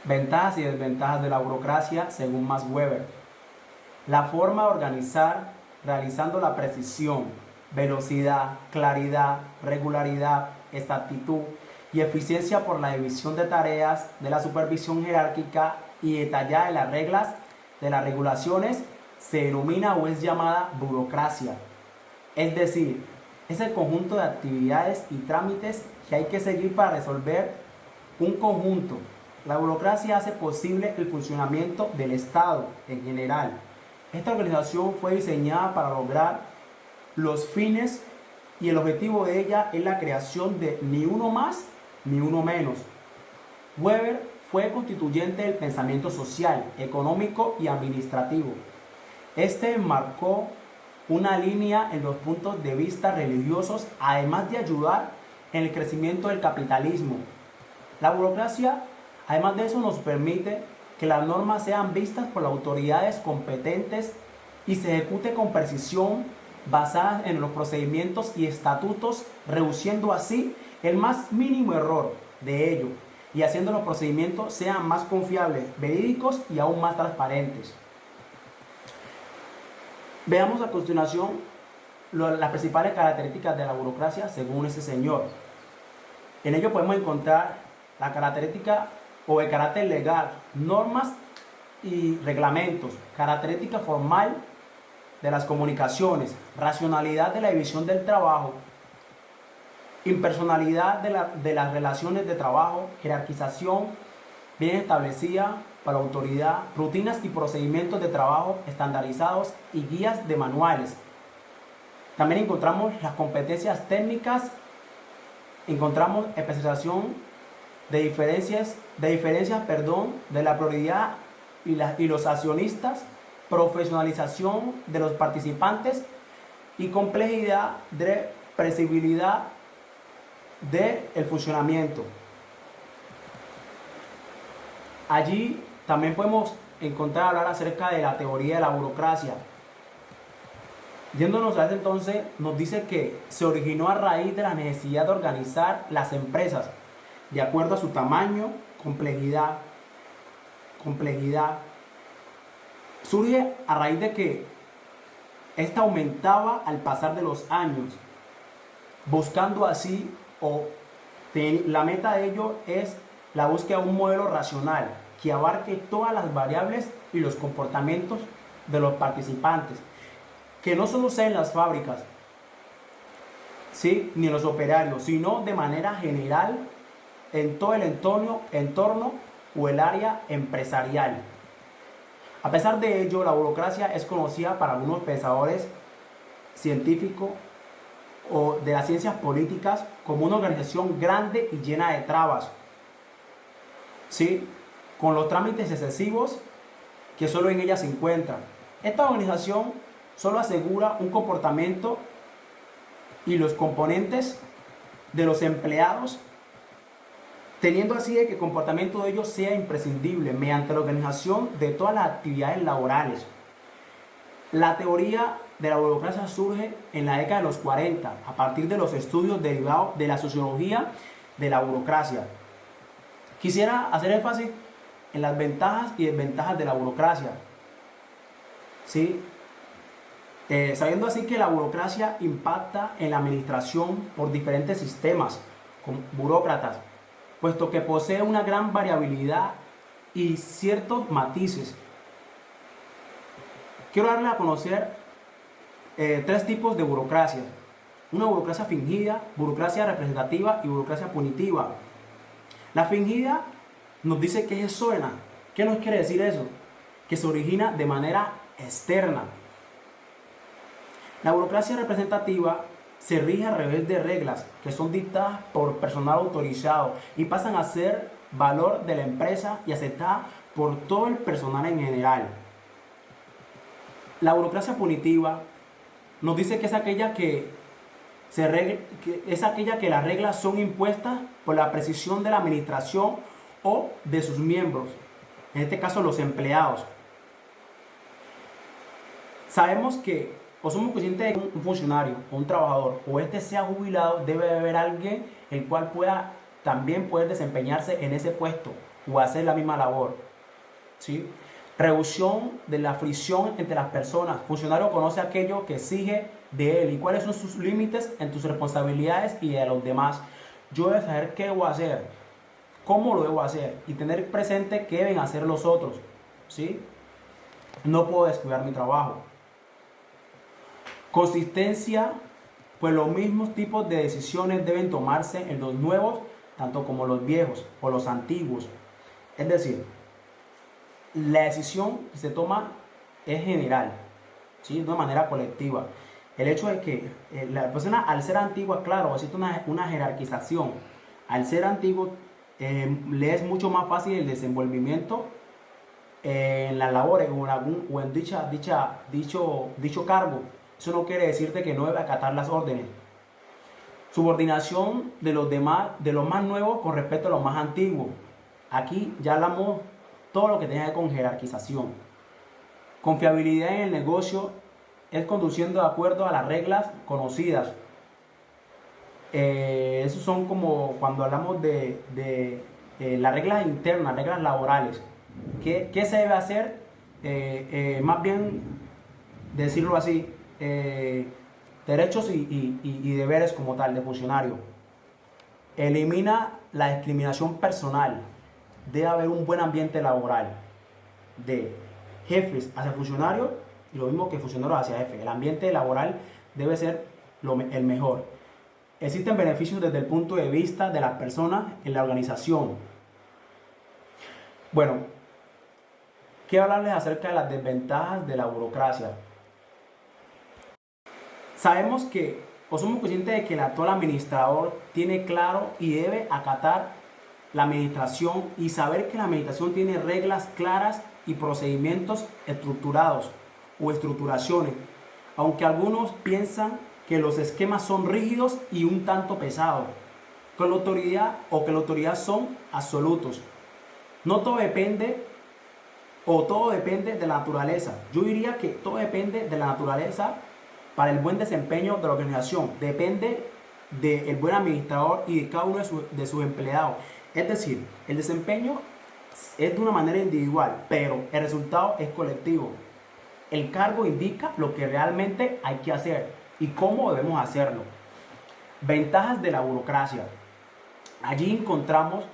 Ventajas y desventajas de la burocracia según Max Weber. La forma de organizar realizando la precisión, velocidad, claridad, regularidad, exactitud y eficiencia por la división de tareas, de la supervisión jerárquica y detallada de las reglas, de las regulaciones, se denomina o es llamada burocracia. Es decir, es el conjunto de actividades y trámites que hay que seguir para resolver un conjunto. La burocracia hace posible el funcionamiento del Estado en general. Esta organización fue diseñada para lograr los fines y el objetivo de ella es la creación de ni uno más ni uno menos. Weber fue constituyente del pensamiento social, económico y administrativo. Este marcó una línea en los puntos de vista religiosos, además de ayudar en el crecimiento del capitalismo. La burocracia, además de eso, nos permite que las normas sean vistas por las autoridades competentes y se ejecute con precisión basadas en los procedimientos y estatutos, reduciendo así el más mínimo error de ello y haciendo los procedimientos sean más confiables, verídicos y aún más transparentes. Veamos a continuación las principales características de la burocracia según ese señor. En ello podemos encontrar la característica o el carácter legal, normas y reglamentos, característica formal de las comunicaciones, racionalidad de la división del trabajo, impersonalidad de las relaciones de trabajo, jerarquización bien establecida para la autoridad, rutinas y procedimientos de trabajo estandarizados y guías de manuales. También encontramos las competencias técnicas, encontramos especialización de diferencias, de la prioridad y los accionistas, profesionalización de los participantes y complejidad de previsibilidad del funcionamiento. Allí también podemos hablar acerca de la teoría de la burocracia. Yéndonos a ese entonces, nos dice que se originó a raíz de la necesidad de organizar las empresas de acuerdo a su tamaño, complejidad. Surge a raíz de que esta aumentaba al pasar de los años, buscando así, la meta de ello es la búsqueda de un modelo racional que abarque todas las variables y los comportamientos de los participantes, que no solo sea en las fábricas, ¿sí?, ni en los operarios, sino de manera general en todo el entorno o el área empresarial. A pesar de ello, la burocracia es conocida para algunos pensadores científicos o de las ciencias políticas como una organización grande y llena de trabas, ¿sí?, con los trámites excesivos que solo en ella se encuentran. Esta organización solo asegura un comportamiento y los componentes de los empleados, teniendo así de que el comportamiento de ellos sea imprescindible mediante la organización de todas las actividades laborales. La teoría de la burocracia surge en la década de los 40 a partir de los estudios derivados de la sociología de la burocracia. Quisiera hacer énfasis en las ventajas y desventajas de la burocracia, ¿sí? Sabiendo así que la burocracia impacta en la administración por diferentes sistemas con burócratas, puesto que posee una gran variabilidad y ciertos matices. Quiero darle a conocer tres tipos de burocracia: una burocracia fingida, burocracia representativa y burocracia punitiva. La fingida nos dice que es externa. ¿Qué nos quiere decir eso? Que se origina de manera externa. La burocracia representativa se rige a través de reglas que son dictadas por personal autorizado y pasan a ser valor de la empresa y aceptada por todo el personal en general. La burocracia punitiva nos dice que es aquella que las reglas son impuestas por la precisión de la administración o de sus miembros, en este caso los empleados. Sabemos que o somos conscientes de que un funcionario o un trabajador o sea jubilado, debe haber alguien el cual pueda también poder desempeñarse en ese puesto. o hacer la misma labor, ¿sí? Reducción de la fricción entre las personas. Funcionario conoce aquello que exige de él y cuáles son sus límites en tus responsabilidades y de los demás. Yo debo saber qué debo hacer, cómo lo debo hacer y tener presente qué deben hacer los otros, ¿sí? No puedo descuidar mi trabajo. Consistencia, pues los mismos tipos de decisiones deben tomarse en los nuevos, tanto como los viejos o los antiguos. Es decir, la decisión que se toma es general, ¿sí? De una manera colectiva. El hecho de que la persona, al ser antigua, claro, existe una jerarquización. Al ser antiguo, le es mucho más fácil el desenvolvimiento en las labores o en dicho cargo. Eso no quiere decirte que no debe acatar las órdenes. Subordinación de los demás, de los más nuevos con respecto a los más antiguos. Aquí ya hablamos todo lo que tenga que ver con jerarquización. Confiabilidad en el negocio es conduciendo de acuerdo a las reglas conocidas. Esos son como cuando hablamos de las reglas internas, reglas laborales. ¿Qué se debe hacer? Más bien, decirlo así, derechos y deberes como tal de funcionario. Elimina la discriminación personal. Debe haber un buen ambiente laboral de jefes hacia funcionarios y lo mismo que funcionarios hacia jefes. El ambiente laboral debe ser el mejor. Existen beneficios desde el punto de vista de las personas en la organización. Bueno, quiero hablarles acerca de las desventajas de la burocracia. Sabemos que, o somos conscientes de que el actual administrador tiene claro y debe acatar la administración y saber que la administración tiene reglas claras y procedimientos estructurados o estructuraciones, aunque algunos piensan que los esquemas son rígidos y un tanto pesados, con la autoridad o que la autoridad son absolutos. No todo depende todo depende de la naturaleza. Yo diría que todo depende de la naturaleza para el buen desempeño de la organización. Depende del buen administrador y de cada uno de sus empleados. Es decir, el desempeño es de una manera individual, pero el resultado es colectivo. El cargo indica lo que realmente hay que hacer y cómo debemos hacerlo. Ventajas de la burocracia. Allí encontramos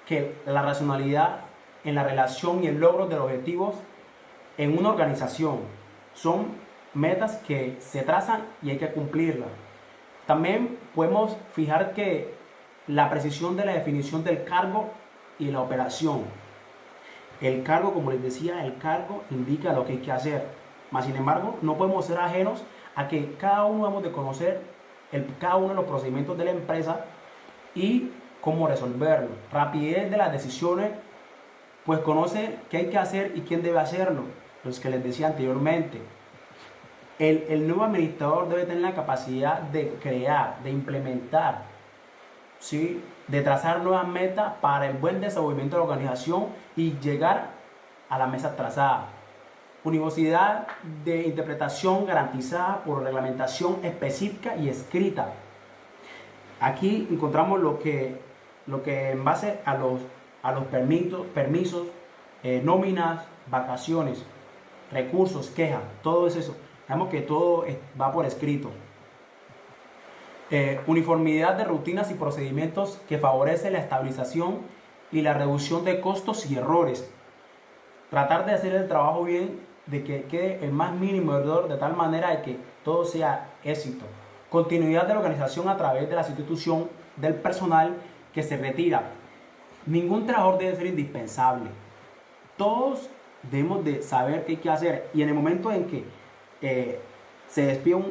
que la racionalidad en la relación y el logro de los objetivos en una organización son metas que se trazan y hay que cumplirlas. También podemos fijar que la precisión de la definición del cargo y la operación. El cargo, como les decía, el cargo indica lo que hay que hacer. Mas, sin embargo, no podemos ser ajenos a que cada uno debemos de conocer cada uno de los procedimientos de la empresa y cómo resolverlo. Rapidez de las decisiones, pues conoce qué hay que hacer y quién debe hacerlo. Los que les decía anteriormente. El nuevo administrador debe tener la capacidad de crear, de implementar, ¿sí? De trazar nuevas metas para el buen desenvolvimiento de la organización y llegar a la mesa trazada. Universidad de interpretación garantizada por reglamentación específica y escrita. Aquí encontramos lo que en base a los permisos, nóminas, vacaciones, recursos, quejas, todo eso. Sabemos que todo va por escrito. Uniformidad de rutinas y procedimientos que favorece la estabilización y la reducción de costos y errores. Tratar de hacer el trabajo bien, de que quede el más mínimo error, de tal manera de que todo sea éxito. Continuidad de la organización a través de la sustitución del personal que se retira. Ningún trabajador debe ser indispensable. Todos debemos de saber qué hay que hacer, y en el momento en que se despide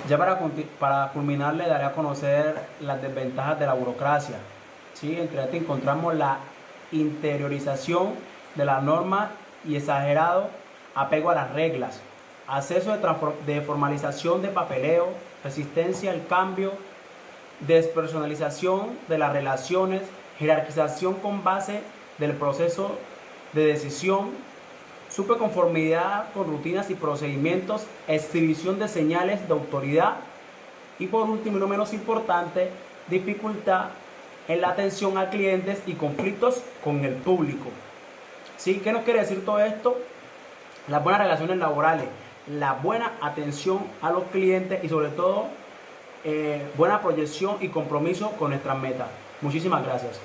ya para culminar, le daré a conocer las desventajas de la burocracia. ¿Sí? Entre estas encontramos la interiorización de la norma y exagerado apego a las reglas, acceso de formalización de papeleo, resistencia al cambio, despersonalización de las relaciones, jerarquización con base del proceso de decisión, superconformidad con rutinas y procedimientos, exhibición de señales de autoridad y, por último y no menos importante, dificultad en la atención a clientes y conflictos con el público. ¿Sí? ¿Qué nos quiere decir todo esto? Las buenas relaciones laborales, la buena atención a los clientes y sobre todo buena proyección y compromiso con nuestras metas. Muchísimas gracias.